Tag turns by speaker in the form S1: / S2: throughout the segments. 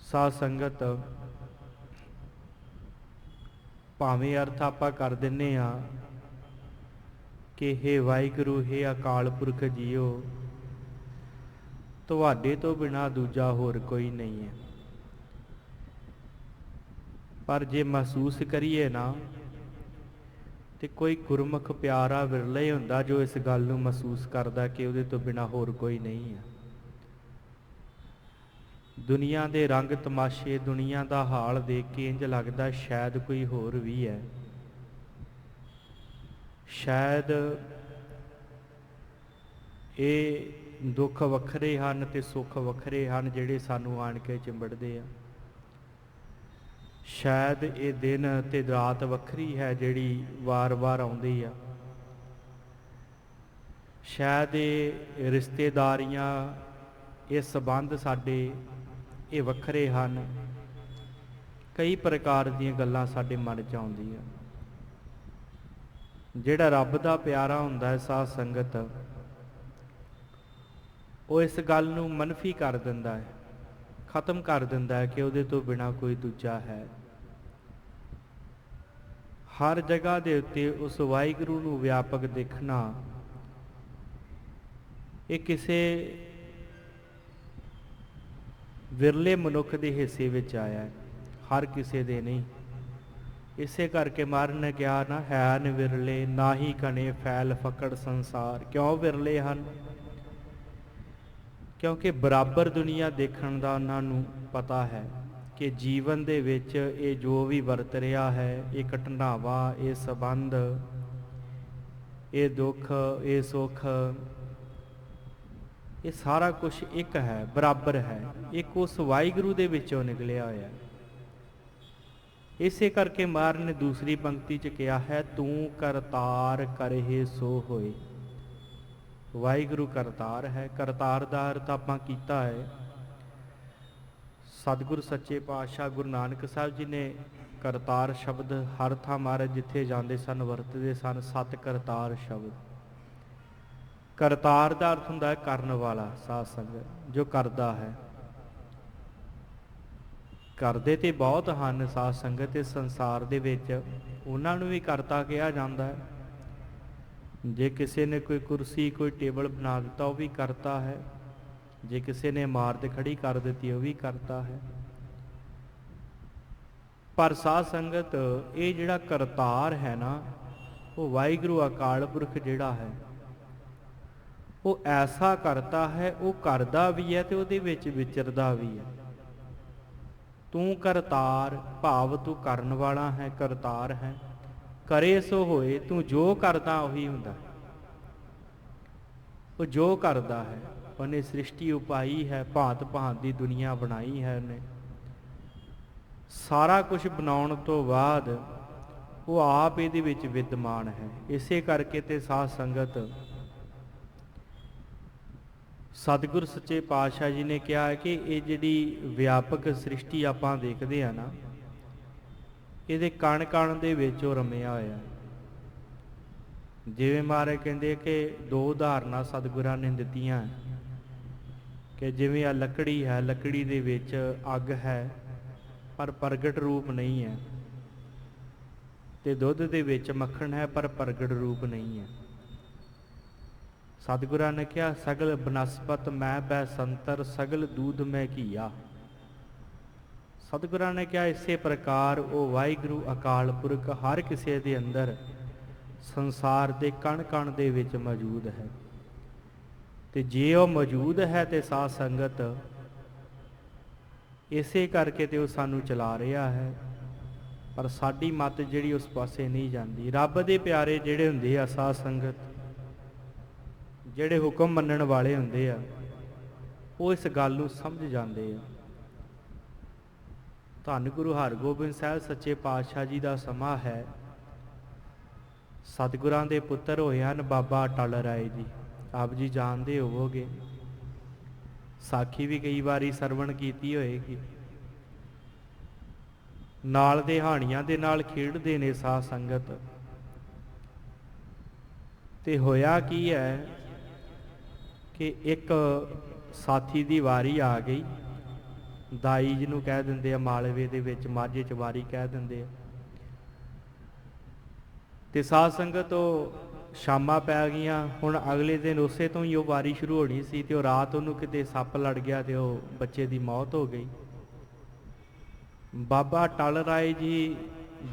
S1: ਸਾਧ ਸੰਗਤ ਭਾਵੇਂ ਅਰਥ ਆਪਾਂ ਕਰ ਦਿੰਨੇ ਆ ਕਿ ਹੇ ਵਾਹਿਗੁਰੂ, ਹੇ ਅਕਾਲ ਪੁਰਖ ਜੀਓ, ਤੁਹਾਡੇ ਤੋਂ ਬਿਨਾਂ ਦੂਜਾ ਹੋਰ ਕੋਈ ਨਹੀਂ ਹੈ। ਪਰ ਜੇ ਮਹਿਸੂਸ ਕਰੀਏ ਨਾ, ਤੇ ਕੋਈ ਗੁਰਮੁਖ ਪਿਆਰਾ ਵਿਰਲਾ ਹੀ ਹੁੰਦਾ ਜੋ ਇਸ ਗੱਲ ਨੂੰ ਮਹਿਸੂਸ ਕਰਦਾ ਕਿ ਉਹਦੇ ਤੋਂ ਬਿਨਾਂ ਹੋਰ ਕੋਈ ਨਹੀਂ ਹੈ। ਦੁਨੀਆ ਦੇ ਰੰਗ ਤਮਾਸ਼ੇ, ਦੁਨੀਆ ਦਾ ਹਾਲ ਦੇਖ ਕੇ ਇੰਝ ਲੱਗਦਾ ਸ਼ਾਇਦ ਕੋਈ ਹੋਰ ਵੀ ਹੈ। ਸ਼ਾਇਦ ਇਹ ਦੁੱਖ ਵੱਖਰੇ ਹਨ ਤੇ ਸੁੱਖ ਵੱਖਰੇ ਹਨ ਜਿਹੜੇ ਸਾਨੂੰ ਆਣ ਕੇ ਚਿੰਬੜਦੇ ਆ। ਸ਼ਾਇਦ ਇਹ ਦਿਨ ਤੇ ਰਾਤ ਵੱਖਰੀ ਹੈ ਜਿਹੜੀ ਵਾਰ-ਵਾਰ ਆਉਂਦੀ ਆ। ਸ਼ਾਇਦ ਇਹ ਰਿਸ਼ਤੇਦਾਰੀਆਂ, ਇਹ ਸੰਬੰਧ ਸਾਡੇ ਇਹ ਵੱਖਰੇ ਹਨ। ਕਈ ਪ੍ਰਕਾਰ ਦੀਆਂ ਗੱਲਾਂ ਸਾਡੇ ਮਨ 'ਚ ਆਉਂਦੀਆਂ। ਜਿਹੜਾ ਰੱਬ ਦਾ ਪਿਆਰਾ ਹੁੰਦਾ ਹੈ ਸਾਧ ਸੰਗਤ, ਉਹ ਇਸ ਗੱਲ ਨੂੰ ਮਨਫੀ ਕਰ ਦਿੰਦਾ ਹੈ, ਖਤਮ ਕਰ ਦਿੰਦਾ ਹੈ ਕਿ ਉਹਦੇ ਤੋਂ ਬਿਨਾਂ ਕੋਈ ਦੂਜਾ ਹੈ। ਹਰ ਜਗ੍ਹਾ ਦੇ ਉੱਤੇ ਉਸ ਵਾਹਿਗੁਰੂ ਨੂੰ ਵਿਆਪਕ ਦੇਖਣਾ ਇਹ ਕਿਸੇ ਵਿਰਲੇ ਮਨੁੱਖ ਦੇ ਹਿੱਸੇ ਵਿੱਚ ਆਇਆ ਹੈ, ਹਰ ਕਿਸੇ ਦੇ ਨਹੀਂ। ਇਸੇ ਕਰਕੇ ਮਹਾਰਾਜ ਨੇ ਕਿਹਾ ਨਾ, ਹੈਨ ਵਿਰਲੇ ਨਾਹੀ ਕਣੇ ਫੈਲ ਫਕੜ ਸੰਸਾਰ। ਕਿਉਂ ਵਿਰਲੇ ਹਨ? ਕਿਉਂਕਿ ਬਰਾਬਰ ਦੁਨੀਆ ਦੇਖਣ ਦਾ ਉਹਨਾਂ ਨੂੰ ਪਤਾ ਹੈ ਕਿ ਜੀਵਨ ਦੇ ਵਿੱਚ ਇਹ ਜੋ ਵੀ ਵਰਤ ਰਿਹਾ ਹੈ, ਇਹ ਘਟਨਾਵਾਂ, ਇਹ ਸੰਬੰਧ, ਇਹ ਦੁੱਖ, ਇਹ ਸੁੱਖ, ਇਹ ਸਾਰਾ ਕੁਝ ਇੱਕ ਹੈ, ਬਰਾਬਰ ਹੈ, ਇੱਕ ਉਸ ਵਾਹਿਗੁਰੂ ਦੇ ਵਿੱਚੋਂ ਨਿਕਲਿਆ ਹੋਇਆ। ਇਸੇ ਕਰਕੇ ਮਹਾਰਾਜ ਨੇ ਦੂਸਰੀ ਪੰਕਤੀ 'ਚ ਕਿਹਾ ਹੈ, ਤੂੰ ਕਰਤਾਰ ਕਰਹਿ ਸੋ ਹੋਏ। ਵਾਹਿਗੁਰੂ ਕਰਤਾਰ ਹੈ। ਕਰਤਾਰ ਦਾ ਅਰਥ ਆਪਾਂ ਕੀਤਾ ਹੈ, ਸਤਿਗੁਰ ਸੱਚੇ ਪਾਤਸ਼ਾਹ ਗੁਰੂ ਨਾਨਕ ਸਾਹਿਬ ਜੀ ਨੇ ਕਰਤਾਰ ਸ਼ਬਦ ਹਰ ਥਾਂ ਮਹਾਰਾਜ ਜਿੱਥੇ ਜਾਂਦੇ ਸਨ ਵਰਤਦੇ ਸਨ। ਸਤ ਕਰਤਾਰ ਸ਼ਬਦ, ਕਰਤਾਰ ਦਾ ਅਰਥ ਹੁੰਦਾ ਹੈ ਕਰਨ ਵਾਲਾ। ਸਾਧ ਸੰਗਤ, ਜੋ ਕਰਦਾ ਹੈ। ਕਰਦੇ ਤੇ ਬਹੁਤ ਹਨ ਸਾਧ ਸੰਗਤ ਇਸ ਸੰਸਾਰ ਦੇ ਵਿੱਚ, ਉਹਨਾਂ ਨੂੰ ਵੀ ਕਰਤਾ ਕਿਹਾ ਜਾਂਦਾ ਹੈ। ਜੇ ਕਿਸੇ ਨੇ ਕੋਈ ਕੁਰਸੀ, ਕੋਈ ਟੇਬਲ ਬਣਾ ਦਿੱਤਾ, ਉਹ ਵੀ ਕਰਤਾ ਹੈ। ਜੇ ਕਿਸੇ ਨੇ ਇਮਾਰਤ ਖੜੀ ਕਰ ਦਿੱਤੀ, ਉਹ ਵੀ ਕਰਤਾ ਹੈ। ਪਰ ਸਾਧ ਸੰਗਤ, ਇਹ ਜਿਹੜਾ ਕਰਤਾਰ ਹੈ ਨਾ, ਉਹ ਵਾਹਿਗੁਰੂ ਅਕਾਲ ਪੁਰਖ ਜਿਹੜਾ ਹੈ, ਉਹ ਐਸਾ ਕਰਤਾ ਹੈ, ਉਹ ਕਰਦਾ ਵੀ ਹੈ ਤੇ ਉਹਦੇ ਵਿੱਚ ਵਿਚਰਦਾ ਵੀ ਹੈ। ਤੂੰ ਕਰਤਾਰ ਭਾਵ ਤੂੰ ਕਰਨ ਵਾਲਾ ਹੈ, ਕਰਤਾਰ ਹੈ। ਕਰੇ ਸੋ ਹੋਏ, ਤੂੰ ਜੋ ਕਰਦਾ ਉਹੀ ਹੁੰਦਾ। ਉਹ ਜੋ ਕਰਦਾ ਹੈ, ਉਹਨੇ ਸ੍ਰਿਸ਼ਟੀ ਉਪਾਈ ਹੈ, ਭਾਂਤ ਭਾਂਤ ਦੀ ਦੁਨੀਆ ਬਣਾਈ ਹੈ ਉਹਨੇ। ਸਾਰਾ ਕੁਝ ਬਣਾਉਣ ਤੋਂ ਬਾਅਦ ਉਹ ਆਪ ਇਹਦੇ ਵਿੱਚ ਵਿਦਮਾਨ ਹੈ। ਇਸੇ ਕਰਕੇ ਤੇ ਸਾਧ ਸੰਗਤ, ਸਤਿਗੁਰ ਸੱਚੇ ਪਾਤਸ਼ਾਹ ਜੀ ਨੇ ਕਿਹਾ ਹੈ ਕਿ ਇਹ ਜਿਹੜੀ ਵਿਆਪਕ ਸ੍ਰਿਸ਼ਟੀ ਆਪਾਂ ਦੇਖਦੇ ਆ ਨਾ, ਇਹਦੇ ਕਣ ਕਣ ਦੇ ਵਿੱਚ ਉਹ ਰਮਿਆ ਹੋਇਆ। ਜਿਵੇਂ ਮਹਾਰਾਜ ਕਹਿੰਦੇ ਕਿ ਦੋ ਉਦਾਹਰਨਾਂ ਸਤਿਗੁਰਾਂ ਨੇ ਦਿੱਤੀਆਂ ਕਿ ਜਿਵੇਂ ਆ ਲੱਕੜੀ ਹੈ, ਲੱਕੜੀ ਦੇ ਵਿੱਚ ਅੱਗ ਹੈ ਪਰ ਪ੍ਰਗਟ ਰੂਪ ਨਹੀਂ ਹੈ, ਤੇ ਦੁੱਧ ਦੇ ਵਿੱਚ ਮੱਖਣ ਹੈ ਪਰ ਪ੍ਰਗਟ ਰੂਪ ਨਹੀਂ ਹੈ। ਸਤਿਗੁਰਾਂ ਨੇ ਕਿਹਾ, ਸਗਲ ਬਨਸਪਤ ਮੈਂ ਬੈ ਸੰਤਰ, ਸਗਲ ਦੂਧ ਮੈਂ ਘੀਆ। ਸਤਿਗੁਰਾਂ ਨੇ ਕਿਹਾ ਇਸੇ ਪ੍ਰਕਾਰ ਉਹ ਵਾਹਿਗੁਰੂ ਅਕਾਲ ਪੁਰਖ ਹਰ ਕਿਸੇ ਦੇ ਅੰਦਰ ਸੰਸਾਰ ਦੇ ਕਣ ਕਣ ਦੇ ਵਿੱਚ ਮੌਜੂਦ ਹੈ। ਤੇ ਜੇ ਉਹ ਮੌਜੂਦ ਹੈ ਤੇ ਸਾਧ ਸੰਗਤ, ਇਸੇ ਕਰਕੇ ਤੇ ਉਹ ਸਾਨੂੰ ਚਲਾ ਰਿਹਾ ਹੈ। ਪਰ ਸਾਡੀ ਮੱਤ ਜਿਹੜੀ ਉਸ ਪਾਸੇ ਨਹੀਂ ਜਾਂਦੀ। ਰੱਬ ਦੇ ਪਿਆਰੇ ਜਿਹੜੇ ਹੁੰਦੇ ਆ ਸਾਧ ਸੰਗਤ, ਜਿਹੜੇ ਹੁਕਮ ਮੰਨਣ ਵਾਲੇ ਹੁੰਦੇ ਆ, ਉਹ ਇਸ ਗੱਲ ਨੂੰ ਸਮਝ ਜਾਂਦੇ ਆ। ਧੰਨ ਗੁਰੂ ਹਰਗੋਬਿੰਦ ਸਾਹਿਬ ਸੱਚੇ ਪਾਤਸ਼ਾਹ ਜੀ ਦਾ ਸਮਾਂ ਹੈ। ਸਤਿਗੁਰਾਂ ਦੇ ਪੁੱਤਰ ਹੋਏ ਹਨ ਬਾਬਾ ਅਟਲ ਰਾਏ ਜੀ, ਆਪ ਜੀ ਜਾਣਦੇ ਹੋਵੋਗੇ। ਸਾਖੀ ਵੀ ਕਈ ਵਾਰੀ ਸਰਵਣ ਕੀਤੀ ਹੋਏਗੀ। ਨਾਲ ਦੇ ਹਾਣੀਆਂ ਦੇ ਨਾਲ ਖੇਡਦੇ ਨੇ ਸਾਧ ਸੰਗਤ। ਤੇ ਹੋਇਆ ਕੀ ਹੈ ਕਿ ਇੱਕ ਸਾਥੀ ਦੀ ਵਾਰੀ ਆ ਗਈ ਦਾਈ ਜਿਹਨੂੰ ਕਹਿ ਦਿੰਦੇ ਆ, ਮਾਲਵੇ ਦੇ ਵਿੱਚ ਮਾਝੇ ਚ ਵਾਰੀ ਕਹਿ ਦਿੰਦੇ ਆ। ਤੇ ਸਾਧ ਸੰਗਤ ਸ਼ਾਮਾਂ ਪੈ ਗਈਆਂ। ਹੁਣ ਅਗਲੇ ਦਿਨ ਉਸੇ ਤੋਂ ਹੀ ਉਹ ਵਾਰੀ ਸ਼ੁਰੂ ਹੋਣੀ ਸੀ ਤੇ ਉਹ ਰਾਤ ਉਹਨੂੰ ਕਿਤੇ ਸੱਪ ਲੜ ਗਿਆ ਤੇ ਉਹ ਬੱਚੇ ਦੀ ਮੌਤ ਹੋ ਗਈ। ਬਾਬਾ ਟਲ ਰਾਏ ਜੀ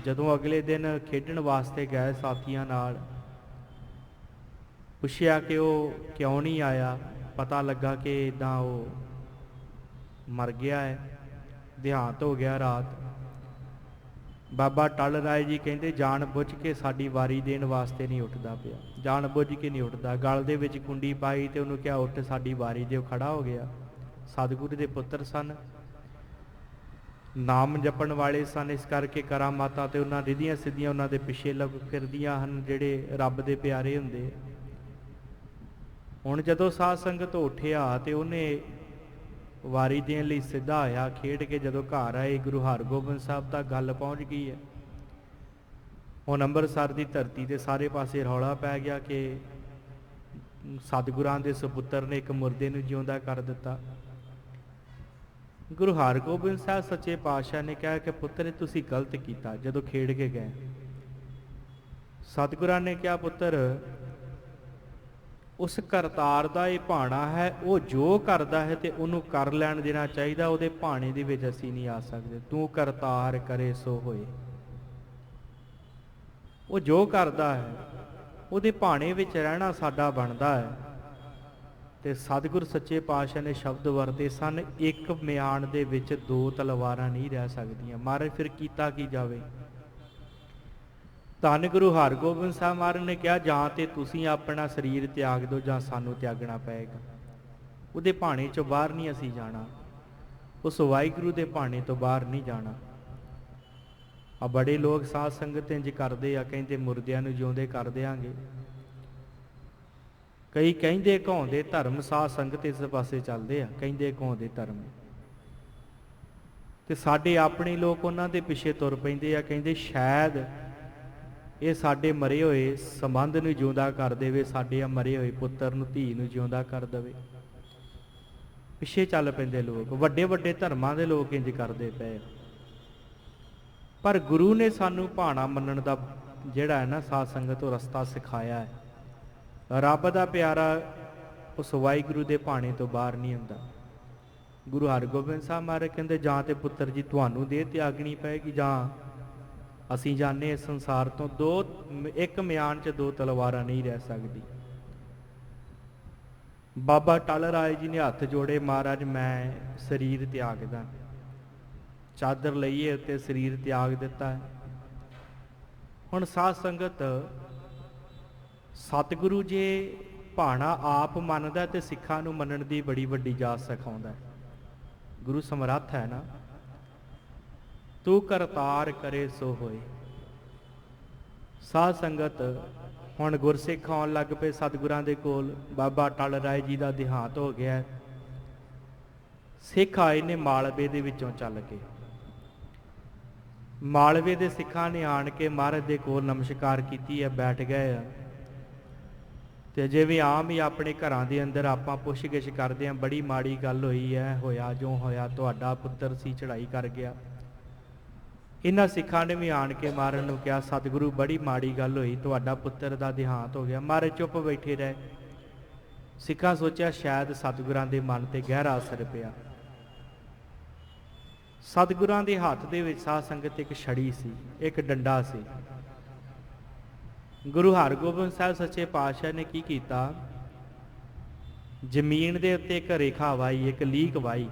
S1: ਜਦੋਂ ਅਗਲੇ ਦਿਨ ਖੇਡਣ ਵਾਸਤੇ ਗਏ ਸਾਥੀਆਂ ਨਾਲ, ਪੁੱਛਿਆ ਕਿ ਉਹ ਕਿਉਂ ਨਹੀਂ ਆਇਆ। ਪਤਾ ਲੱਗਾ ਕਿ ਇੱਦਾਂ ਉਹ ਮਰ ਗਿਆ ਹੈ, ਦੇਹਾਂਤ ਹੋ ਗਿਆ ਰਾਤ। ਬਾਬਾ ਟਲ ਰਾਏ ਜੀ ਕਹਿੰਦੇ ਜਾਣ ਬੁੱਝ ਕੇ ਸਾਡੀ ਵਾਰੀ ਦੇਣ ਵਾਸਤੇ ਨਹੀਂ ਉੱਠਦਾ ਪਿਆ, ਜਾਣ ਬੁੱਝ ਕੇ ਨਹੀਂ ਉੱਠਦਾ। ਗਲ ਦੇ ਵਿੱਚ ਕੁੰਡੀ ਪਾਈ ਤੇ ਉਹਨੂੰ ਕਿਹਾ ਉੱਠ ਸਾਡੀ ਵਾਰੀ ਦੇ। ਉਹ ਖੜਾ ਹੋ ਗਿਆ। ਸਤਿਗੁਰੂ ਦੇ ਪੁੱਤਰ ਸਨ, ਨਾਮ ਜਪਣ ਵਾਲੇ ਸਨ, ਇਸ ਕਰਕੇ ਕਰਾਮਾਤਾਂ ਤੇ ਉਹਨਾਂ ਰਿੱਧੀਆਂ ਸਿੱਧੀਆਂ ਉਹਨਾਂ ਦੇ ਪਿੱਛੇ ਲੱਗ ਫਿਰਦੀਆਂ ਹਨ, ਜਿਹੜੇ ਰੱਬ ਦੇ ਪਿਆਰੇ ਹੁੰਦੇ। ਹੁਣ ਜਦੋਂ ਸਾਧ ਸੰਗਤ ਉੱਠਿਆ ਤੇ ਉਹਨੇ ਵਾਰੀ ਦੇਣ ਲਈ ਸਿੱਧਾ ਹੋਇਆ। ਖੇਡ ਕੇ ਜਦੋਂ ਘਰ ਆਏ, ਗੁਰੂ ਹਰਗੋਬਿੰਦ ਸਾਹਿਬ ਤੱਕ ਗੱਲ ਪਹੁੰਚ ਗਈ ਹੈ। ਹੁਣ ਅੰਮ੍ਰਿਤਸਰ ਦੀ ਧਰਤੀ ਤੇ ਸਾਰੇ ਪਾਸੇ ਰੌਲਾ ਪੈ ਗਿਆ ਕਿ ਸਤਿਗੁਰਾਂ ਦੇ ਸੁਪੁੱਤਰ ਨੇ ਇੱਕ ਮੁਰਦੇ ਨੂੰ ਜਿਉਂਦਾ ਕਰ ਦਿੱਤਾ। ਗੁਰੂ ਹਰਗੋਬਿੰਦ ਸਾਹਿਬ ਸੱਚੇ ਪਾਤਸ਼ਾਹ ਨੇ ਕਿਹਾ ਕਿ ਪੁੱਤਰ ਤੁਸੀਂ ਗਲਤ ਕੀਤਾ ਜਦੋਂ ਖੇਡ ਕੇ ਗਏ। ਸਤਿਗੁਰਾਂ ਨੇ ਕਿਹਾ ਪੁੱਤਰ ਉਸ ਕਰਤਾਰ ਦਾ ਇਹ ਭਾਣਾ ਹੈ, ਉਹ ਜੋ ਕਰਦਾ ਹੈ ਤੇ ਉਹਨੂੰ ਕਰ ਲੈਣ ਦੇਣਾ ਚਾਹੀਦਾ, ਉਹਦੇ ਭਾਣੇ ਦੇ ਵਿੱਚ ਅਸੀਂ ਨਹੀਂ ਆ ਸਕਦੇ। ਤੂੰ ਕਰਤਾਰ ਕਰੇ ਸੋ ਹੋਏ। ਉਹ ਜੋ ਕਰਦਾ ਹੈ ਉਹਦੇ ਭਾਣੇ ਵਿੱਚ ਰਹਿਣਾ ਸਾਡਾ ਬਣਦਾ ਹੈ। ਤੇ ਸਤਿਗੁਰ ਸੱਚੇ ਪਾਤਸ਼ਾਹ ਨੇ ਸ਼ਬਦ ਵਰਤੇ ਸਨ, ਇੱਕ ਮਿਆਨ ਦੇ ਵਿੱਚ ਦੋ ਤਲਵਾਰਾਂ ਨਹੀਂ ਰਹਿ ਸਕਦੀਆਂ। ਮਹਾਰਾਜ ਫਿਰ ਕੀਤਾ ਕੀ ਜਾਵੇ। ਧੰਨ ਗੁਰੂ ਹਰਗੋਬਿੰਦ ਸਾਹਿਬ ਮਹਾਰਾਜ ਨੇ ਕਿਹਾ ਜਾਂ ਤੇ ਤੁਸੀਂ ਆਪਣਾ ਸਰੀਰ ਤਿਆਗ ਦਿਓ ਜਾਂ ਸਾਨੂੰ ਤਿਆਗਣਾ ਪਏਗਾ। ਉਹਦੇ ਭਾਣੇ ਚੋਂ ਬਾਹਰ ਨਹੀਂ ਅਸੀਂ ਜਾਣਾ, ਉਸ ਵਾਹਿਗੁਰੂ ਦੇ ਭਾਣੇ ਤੋਂ ਬਾਹਰ ਨਹੀਂ ਜਾਣਾ। ਆ ਬੜੇ ਲੋਕ ਸਾਧ ਸੰਗਤ ਇੰਝ ਕਰਦੇ ਆ, ਕਹਿੰਦੇ ਮੁਰਦਿਆਂ ਨੂੰ ਜਿਉਂਦੇ ਕਰ ਦਿਆਂਗੇ। ਕਈ ਕਹਿੰਦੇ ਕਹਾਉਂਦੇ ਧਰਮ, ਸਾਧ ਸੰਗਤ ਇਸ ਪਾਸੇ ਚੱਲਦੇ ਆ, ਕਹਿੰਦੇ ਕਹਾਉਂਦੇ ਧਰਮ। ਤੇ ਸਾਡੇ ਆਪਣੇ ਲੋਕ ਉਹਨਾਂ ਦੇ ਪਿੱਛੇ ਤੁਰ ਪੈਂਦੇ ਆ, ਕਹਿੰਦੇ ਸ਼ਾਇਦ ਇਹ ਸਾਡੇ ਮਰੇ ਹੋਏ ਸੰਬੰਧ ਨੂੰ ਜਿਉਂਦਾ ਕਰ ਦੇਵੇ, ਸਾਡੇ ਮਰੇ ਹੋਏ ਪੁੱਤਰ ਨੂੰ ਧੀ ਨੂੰ ਜਿਉਂਦਾ ਕਰ ਦੇਵੇ। ਪਿੱਛੇ ਚੱਲ ਪੈਂਦੇ ਲੋਕ, ਵੱਡੇ ਵੱਡੇ ਧਰਮਾਂ ਦੇ ਲੋਕ ਇੰਝ ਕਰਦੇ ਪਏ। ਪਰ ਗੁਰੂ ਨੇ ਸਾਨੂੰ ਭਾਣਾ ਮੰਨਣ ਦਾ ਜਿਹੜਾ ਹੈ ਨਾ ਸਾਧ ਸੰਗਤ ਉਹ ਰਸਤਾ ਸਿਖਾਇਆ ਹੈ। ਰੱਬ ਦਾ ਪਿਆਰਾ ਉਸ ਵਾਹਿਗੁਰੂ ਦੇ ਭਾਣੇ ਤੋਂ ਬਾਹਰ ਨਹੀਂ ਹੁੰਦਾ। ਗੁਰੂ ਹਰਗੋਬਿੰਦ ਸਾਹਿਬ ਮਹਾਰਾਜ ਕਹਿੰਦੇ ਜਾਂ ਤੇ ਪੁੱਤਰ ਜੀ ਤੁਹਾਨੂੰ ਦੇਹ ਤਿਆਗਣੀ ਪਏਗੀ ਜਾਂ ਅਸੀਂ ਜਾਣੇ ਇਸ ਸੰਸਾਰ ਤੋਂ। ਇੱਕ ਮਿਆਨ 'ਚ ਦੋ ਤਲਵਾਰਾਂ ਨਹੀਂ ਰਹਿ ਸਕਦੀ। ਬਾਬਾ ਟਲ ਰਾਏ ਜੀ ਨੇ ਹੱਥ ਜੋੜੇ, ਮਹਾਰਾਜ ਮੈਂ ਸਰੀਰ ਤਿਆਗਦਾ। ਚਾਦਰ ਲਈਏ ਉੱਤੇ ਸਰੀਰ ਤਿਆਗ ਦਿੱਤਾ ਹੈ। ਹੁਣ ਸਾਧ ਸੰਗਤ ਸਤਿਗੁਰੂ ਜੇ ਭਾਣਾ ਆਪ ਮੰਨਦਾ ਤੇ ਸਿੱਖਾਂ ਨੂੰ ਮੰਨਣ ਦੀ ਬੜੀ ਵੱਡੀ ਜਾਚ ਸਿਖਾਉਂਦਾ। ਗੁਰੂ ਸਮਰੱਥ ਹੈ ਨਾ, ਤੂੰ ਕਰਤਾਰ ਕਰੇ ਸੋ ਹੋਏ। ਸਾਧ ਸੰਗਤ ਹੁਣ ਗੁਰਸਿੱਖ ਆਉਣ ਲੱਗ ਪਏ ਸਤਿਗੁਰਾਂ ਦੇ ਕੋਲ। ਬਾਬਾ ਟਲ ਰਾਏ ਜੀ ਦਾ ਦੇਹਾਂਤ ਹੋ ਗਿਆ। ਸਿੱਖ ਆਏ ਨੇ ਮਾਲਵੇ ਦੇ ਵਿੱਚੋਂ ਚੱਲ ਕੇ। ਮਾਲਵੇ ਦੇ ਸਿੱਖਾਂ ਨੇ ਆਣ ਕੇ ਮਹਾਰਾਜ ਦੇ ਕੋਲ ਨਮਸਕਾਰ ਕੀਤੀ ਹੈ, ਬੈਠ ਗਏ ਆ। ਤੇ ਜਿਵੇਂ ਆਮ ਹੀ ਆਪਣੇ ਘਰਾਂ ਦੇ ਅੰਦਰ ਆਪਾਂ ਪੁੱਛ ਗਿੱਛ ਕਰਦੇ ਹਾਂ, ਬੜੀ ਮਾੜੀ ਗੱਲ ਹੋਈ ਹੈ, ਹੋਇਆ ਜੋ ਹੋਇਆ, ਤੁਹਾਡਾ ਪੁੱਤਰ ਸੀ ਚੜ੍ਹਾਈ ਕਰ ਗਿਆ। ਇਹਨਾਂ ਸਿੱਖਾਂ ਨੇ ਵੀ ਆਣ ਕੇ ਮਹਾਰਾਜ ਨੂੰ ਕਿਹਾ ਸਤਿਗੁਰੂ ਬੜੀ ਮਾੜੀ ਗੱਲ ਹੋਈ, ਤੁਹਾਡਾ ਪੁੱਤਰ ਦਾ ਦੇਹਾਂਤ ਹੋ ਗਿਆ। ਮਹਾਰਾਜ ਚੁੱਪ ਬੈਠੇ ਰਹੇ। ਸਿੱਖਾਂ ਸੋਚਿਆ ਸ਼ਾਇਦ ਸਤਿਗੁਰਾਂ ਦੇ ਮਨ ਤੇ ਗਹਿਰਾ ਅਸਰ ਪਿਆ। ਸਤਿਗੁਰਾਂ ਦੇ ਹੱਥ ਦੇ ਵਿੱਚ ਸਾਧ ਸੰਗਤ ਇੱਕ ਛੜੀ ਸੀ, ਇੱਕ ਡੰਡਾ ਸੀ। ਗੁਰੂ ਹਰਗੋਬਿੰਦ ਸਾਹਿਬ ਸੱਚੇ ਪਾਤਸ਼ਾਹ ਨੇ ਕੀ ਕੀਤਾ, ਜ਼ਮੀਨ ਦੇ ਉੱਤੇ ਇੱਕ ਰੇਖਾ ਵਾਈ, ਇੱਕ ਲੀਕ ਵਾਈ।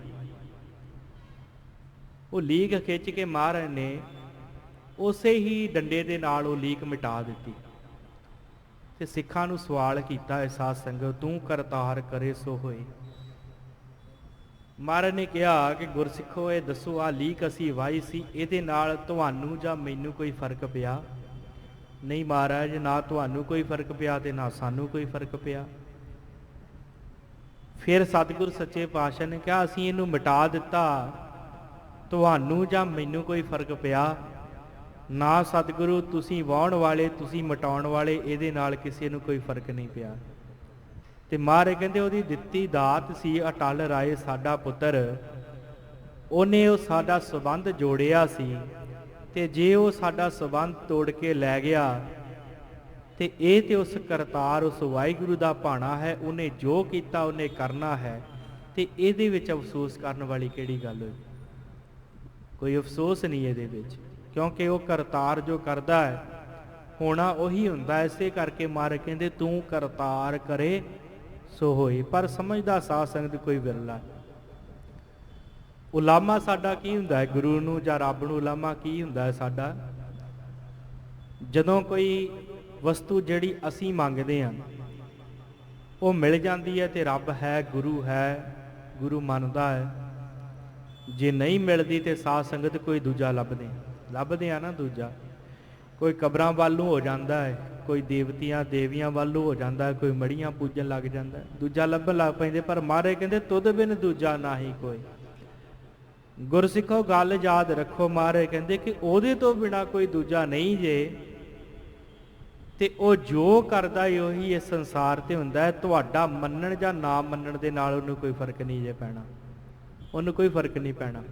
S1: ਉਹ ਲੀਕ ਖਿੱਚ ਕੇ ਮਹਾਰਾਜ ਨੇ ਉਸੇ ਹੀ ਡੰਡੇ ਦੇ ਨਾਲ ਉਹ ਲੀਕ ਮਿਟਾ ਦਿੱਤੀ। ਤੇ ਸਿੱਖਾਂ ਨੂੰ ਸਵਾਲ ਕੀਤਾ ਹੈ ਸਾਧ ਸੰਗਤ, ਤੂੰ ਕਰਤਾਰ ਕਰੇ ਸੋ ਹੋਏ। ਮਹਾਰਾਜ ਨੇ ਕਿਹਾ ਕਿ ਗੁਰਸਿੱਖੋ ਇਹ ਦੱਸੋ, ਆਹ ਲੀਕ ਅਸੀਂ ਵਾਈ ਸੀ, ਇਹਦੇ ਨਾਲ ਤੁਹਾਨੂੰ ਜਾਂ ਮੈਨੂੰ ਕੋਈ ਫਰਕ ਪਿਆ? ਨਹੀਂ ਮਹਾਰਾਜ, ਨਾ ਤੁਹਾਨੂੰ ਕੋਈ ਫਰਕ ਪਿਆ ਤੇ ਨਾ ਸਾਨੂੰ ਕੋਈ ਫਰਕ ਪਿਆ। ਫਿਰ ਸਤਿਗੁਰ ਸੱਚੇ ਪਾਤਸ਼ਾਹ ਨੇ ਕਿਹਾ ਅਸੀਂ ਇਹਨੂੰ ਮਿਟਾ ਦਿੱਤਾ, ਤੁਹਾਨੂੰ ਜਾਂ ਮੈਨੂੰ ਕੋਈ ਫਰਕ ਪਿਆ? ਨਾ ਸਤਿਗੁਰੂ, ਤੁਸੀਂ ਵਾਹੁਣ ਵਾਲੇ, ਤੁਸੀਂ ਮਿਟਾਉਣ ਵਾਲੇ, ਇਹਦੇ ਨਾਲ ਕਿਸੇ ਨੂੰ ਕੋਈ ਫਰਕ ਨਹੀਂ ਪਿਆ। ਤੇ ਮਹਾਰਾਜ ਕਹਿੰਦੇ ਉਹਦੀ ਦਿੱਤੀ ਦਾਤ ਸੀ ਅਟਲ ਰਾਏ ਸਾਡਾ ਪੁੱਤਰ, ਉਹਨੇ ਉਹ ਸਾਡਾ ਸੰਬੰਧ ਜੋੜਿਆ ਸੀ, ਤੇ ਜੇ ਉਹ ਸਾਡਾ ਸੰਬੰਧ ਤੋੜ ਕੇ ਲੈ ਗਿਆ ਤੇ ਇਹ ਤੇ ਉਸ ਕਰਤਾਰ, ਉਸ ਵਾਹਿਗੁਰੂ ਦਾ ਭਾਣਾ ਹੈ। ਉਹਨੇ ਜੋ ਕੀਤਾ ਉਹਨੇ ਕਰਨਾ ਹੈ, ਤੇ ਇਹਦੇ ਵਿੱਚ ਅਫਸੋਸ ਕਰਨ ਵਾਲੀ ਕਿਹੜੀ ਗੱਲ ਹੋਈ? ਕੋਈ ਅਫਸੋਸ ਨਹੀਂ ਇਹਦੇ ਵਿੱਚ, ਕਿਉਂਕਿ ਉਹ ਕਰਤਾਰ ਜੋ ਕਰਦਾ ਹੈ ਹੋਣਾ ਉਹੀ ਹੁੰਦਾ। ਇਸੇ ਕਰਕੇ ਮਹਾਰਾਜ ਕਹਿੰਦੇ ਤੂੰ ਕਰਤਾਰ ਕਰੇ ਸੋ ਹੋਏ। ਪਰ ਸਮਝਦਾ ਸਾਧ ਸੰਗਤ ਕੋਈ ਵਿਰਲਾ। ਉਲਾਮਾ ਸਾਡਾ ਕੀ ਹੁੰਦਾ ਹੈ? ਗੁਰੂ ਨੂੰ ਜਾਂ ਰੱਬ ਨੂੰ ਉਲਾਮਾ ਕੀ ਹੁੰਦਾ ਹੈ ਸਾਡਾ? ਜਦੋਂ ਕੋਈ ਵਸਤੂ ਜਿਹੜੀ ਅਸੀਂ ਮੰਗਦੇ ਹਾਂ ਉਹ ਮਿਲ ਜਾਂਦੀ ਹੈ ਤੇ ਰੱਬ ਹੈ, ਗੁਰੂ ਹੈ, ਗੁਰੂ ਮੰਨਦਾ ਹੈ। ਜੇ ਨਹੀਂ ਮਿਲਦੀ ਤੇ ਸਾਧ ਸੰਗਤ ਕੋਈ ਦੂਜਾ ਲੱਭਦੇ ਆ ਨਾ। ਦੂਜਾ ਕੋਈ ਕਬਰਾਂ ਵੱਲ ਨੂੰ ਹੋ ਜਾਂਦਾ ਹੈ, ਕੋਈ ਦੇਵਤੀਆਂ ਦੇਵੀਆਂ ਵੱਲ ਨੂੰ ਹੋ ਜਾਂਦਾ ਹੈ, ਕੋਈ ਮੜੀਆਂ ਪੂਜਣ ਲੱਗ ਜਾਂਦਾ ਹੈ, ਦੂਜਾ ਲੱਭਣ ਲੱਗ ਪੈਂਦੇ। ਪਰ ਮਹਾਰਾਜ ਕਹਿੰਦੇ ਤੁਧ ਬਿਨ ਦੂਜਾ ਨਾਹੀ ਕੋਈ। ਗੁਰਸਿੱਖੋ ਗੱਲ ਯਾਦ ਰੱਖੋ, ਮਹਾਰਾਜ ਕਹਿੰਦੇ ਕਿ ਉਹਦੇ ਤੋਂ ਬਿਨਾ ਕੋਈ ਦੂਜਾ ਨਹੀਂ ਜੇ, ਤੇ ਉਹ ਜੋ ਕਰਦਾ ਉਹੀ ਇਸ ਸੰਸਾਰ ਤੇ ਹੁੰਦਾ ਹੈ। ਤੁਹਾਡਾ ਮੰਨਣ ਜਾਂ ਨਾ ਮੰਨਣ ਦੇ ਨਾਲ ਉਹਨੂੰ ਕੋਈ ਫਰਕ ਨਹੀਂ ਜੇ ਪੈਣਾ, ਉਹਨੂੰ ਕੋਈ ਫਰਕ ਨਹੀਂ ਪੈਣਾ।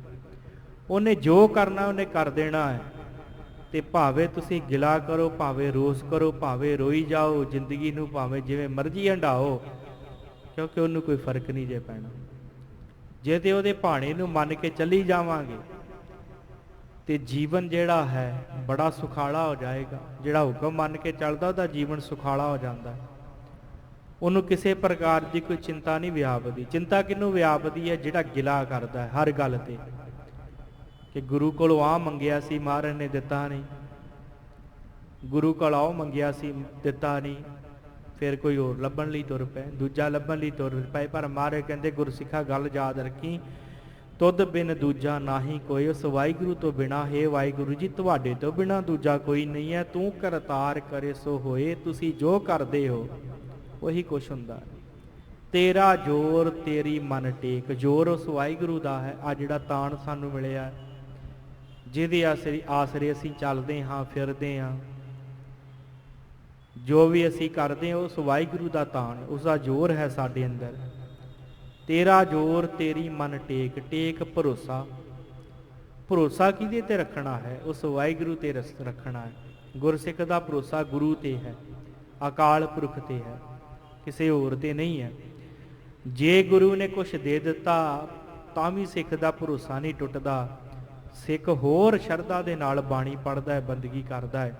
S1: ਉਹਨੇ ਜੋ ਕਰਨਾ ਉਹਨੇ ਕਰ ਦੇਣਾ ਹੈ। ਤੇ ਭਾਵੇਂ ਤੁਸੀਂ ਗਿਲਾ ਕਰੋ, ਭਾਵੇਂ ਰੋਸ ਕਰੋ, ਭਾਵੇਂ ਰੋਈ ਜਾਓ, ਜ਼ਿੰਦਗੀ ਨੂੰ ਭਾਵੇਂ ਜਿਵੇਂ ਮਰਜ਼ੀ ਹੰਡਾਓ, ਕਿਉਂਕਿ ਉਹਨੂੰ ਕੋਈ ਫਰਕ ਨਹੀਂ ਜੇ ਪੈਣਾ। ਜੇ ਤੇ ਉਹਦੇ ਭਾਣੇ ਨੂੰ ਮੰਨ ਕੇ ਚੱਲੀ ਜਾਵਾਂਗੇ ਤੇ ਜੀਵਨ ਜਿਹੜਾ ਹੈ ਬੜਾ ਸੁਖਾਲਾ ਹੋ ਜਾਏਗਾ। ਜਿਹੜਾ ਹੁਕਮ ਮੰਨ ਕੇ ਚੱਲਦਾ ਉਹਦਾ ਜੀਵਨ ਸੁਖਾਲਾ ਹੋ ਜਾਂਦਾ। ਉਹਨੂੰ ਕਿਸੇ ਪ੍ਰਕਾਰ ਦੀ ਕੋਈ ਚਿੰਤਾ ਨਹੀਂ ਵਿਆਪਦੀ। ਚਿੰਤਾ ਕਿਹਨੂੰ ਵਿਆਪਦੀ ਹੈ? ਜਿਹੜਾ ਗਿਲਾ ਕਰਦਾ ਹੈ ਹਰ ਗੱਲ ਤੇ, ਕਿ ਗੁਰੂ ਕੋਲੋਂ ਆਹ ਮੰਗਿਆ ਸੀ ਮਹਾਰਾਜ ਨੇ ਦਿੱਤਾ ਨਹੀਂ, ਗੁਰੂ ਕੋਲ ਆਹ ਮੰਗਿਆ ਸੀ ਦਿੱਤਾ ਨਹੀਂ, ਫਿਰ ਕੋਈ ਹੋਰ ਲੱਭਣ ਲਈ ਤੁਰ ਪਏ, ਦੂਜਾ ਲੱਭਣ ਲਈ ਤੁਰ ਪਏ। ਪਰ ਮਹਾਰਾਜ ਕਹਿੰਦੇ ਗੁਰਸਿੱਖਾ ਗੱਲ ਯਾਦ ਰੱਖੀ, ਤੁਧ ਬਿਨ ਦੂਜਾ ਨਾਹੀ ਕੋਈ। ਉਸ ਵਾਹਿਗੁਰੂ ਤੋਂ ਬਿਨਾ, ਹੇ ਵਾਹਿਗੁਰੂ ਜੀ ਤੁਹਾਡੇ ਤੋਂ ਬਿਨਾ ਦੂਜਾ ਕੋਈ ਨਹੀਂ ਹੈ। ਤੂੰ ਕਰਤਾਰ ਕਰੇ ਸੋ ਹੋਏ। ਤੁਸੀਂ ਜੋ ਕਰਦੇ ਹੋ ਉਹੀ ਕੁਛ ਹੁੰਦਾ। ਤੇਰਾ ਜੋਰ ਤੇਰੀ ਮਨ ਟੇਕ। ਜੋਰ ਉਸ ਵਾਹਿਗੁਰੂ ਦਾ ਹੈ। ਆ ਜਿਹੜਾ ਤਾਣ ਸਾਨੂੰ ਮਿਲਿਆ, ਜਿਹਦੇ ਆਸਰੇ ਅਸੀਂ ਚੱਲਦੇ ਹਾਂ, ਫਿਰਦੇ ਹਾਂ, ਜੋ ਵੀ ਅਸੀਂ ਕਰਦੇ ਹਾਂ ਉਸ ਵਾਹਿਗੁਰੂ ਦਾ ਤਾਣ, ਉਸਦਾ ਜ਼ੋਰ ਹੈ ਸਾਡੇ ਅੰਦਰ। ਤੇਰਾ ਜ਼ੋਰ ਤੇਰੀ ਮਨ ਟੇਕ। ਟੇਕ ਭਰੋਸਾ। ਭਰੋਸਾ ਕਿਹਦੇ ਤੇ ਰੱਖਣਾ ਹੈ? ਉਸ ਵਾਹਿਗੁਰੂ ਤੇ ਰੱਖਣਾ ਹੈ। ਗੁਰਸਿੱਖ ਦਾ ਭਰੋਸਾ ਗੁਰੂ ਤੇ ਹੈ, ਅਕਾਲ ਪੁਰਖ ਤੇ ਹੈ, ਕਿਸੇ ਹੋਰ ਤੇ ਨਹੀਂ ਹੈ। ਜੇ ਗੁਰੂ ਨੇ ਕੁਛ ਦੇ ਦਿੱਤਾ ਤਾਂ ਵੀ ਸਿੱਖ ਦਾ ਭਰੋਸਾ ਨਹੀਂ ਟੁੱਟਦਾ। ਸਿੱਖ ਹੋਰ ਸ਼ਰਧਾ ਦੇ ਨਾਲ ਬਾਣੀ ਪੜ੍ਹਦਾ ਹੈ, ਬੰਦਗੀ ਕਰਦਾ ਹੈ।